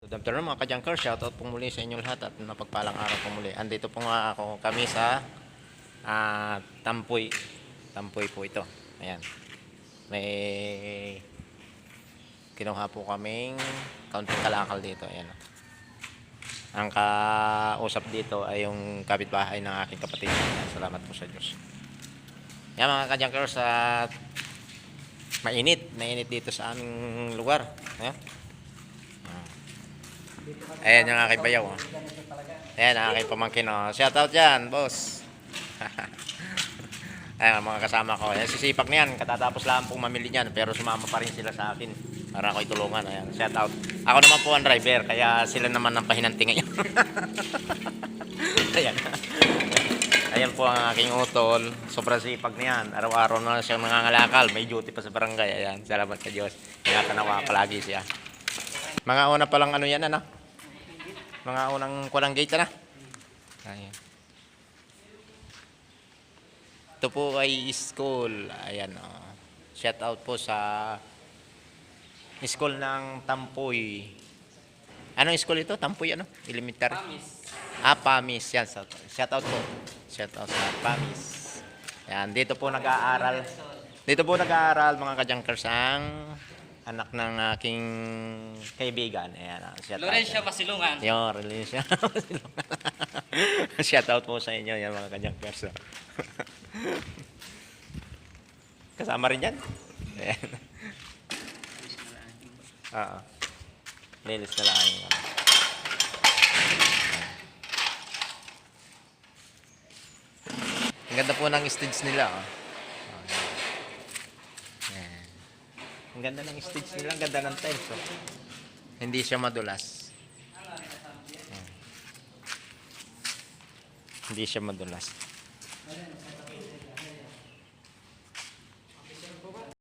Good afternoon mga ka-junker, shoutout po muli sa inyo lahat at napagpalang araw po muli. Andito po nga ako kami sa Tampoy. Tampoy po ito. Ayan. May kinuha po kaming kaunting kalakal dito. Ayan. Ang kausap dito ay yung kapitbahay ng aking kapatid. Salamat po sa Diyos. Ayan mga ka-junker, sa mainit dito sa aming lugar. Ayan. Ayan yung aking bayaw. Ayan ang aking pamangkin. Shoutout dyan, boss. Ayan mga kasama ko. Ayan, sisipak niyan. Katatapos lang pong mamili niyan. Pero sumama pa rin sila sa akin para ako itulungan. Ayan, shoutout. Ako naman po ang driver. Kaya sila naman ang pahinanti ngayon. Ayan. Ayan po ang aking utol. Sobrang sipag niyan. Araw-araw na siyang nangangalakal. May duty pa sa barangay. Ayan, salamat sa Diyos. Ingatan nawa palagi siya. Mga una pa lang ano yan, ano? Mga unang kulang gate na. Ayan. Ito po ay school. Ayan. Shout out po sa school ng Tampoy. Anong school ito? Tampoy ano? Elementary? Pamis. Pamis. Yan. Shout out po. Shout out sa Pamis. Yan. Dito po nag-aaral. Dito po nag-aaral mga ka-junkers ang anak ng aking kaibigan. Ayan, Lorenzo Masilungan. Yung Lorenzo Masilungan. Shout out po sa inyo yan mga ka-junkers. Kasama rin yan. Ayan. Lilis na lang yung ano. Ang ganda po ng stage nila. Ang ganda ng stage nila, ang ganda ng tiles. Hindi siya madulas. Hindi siya madulas.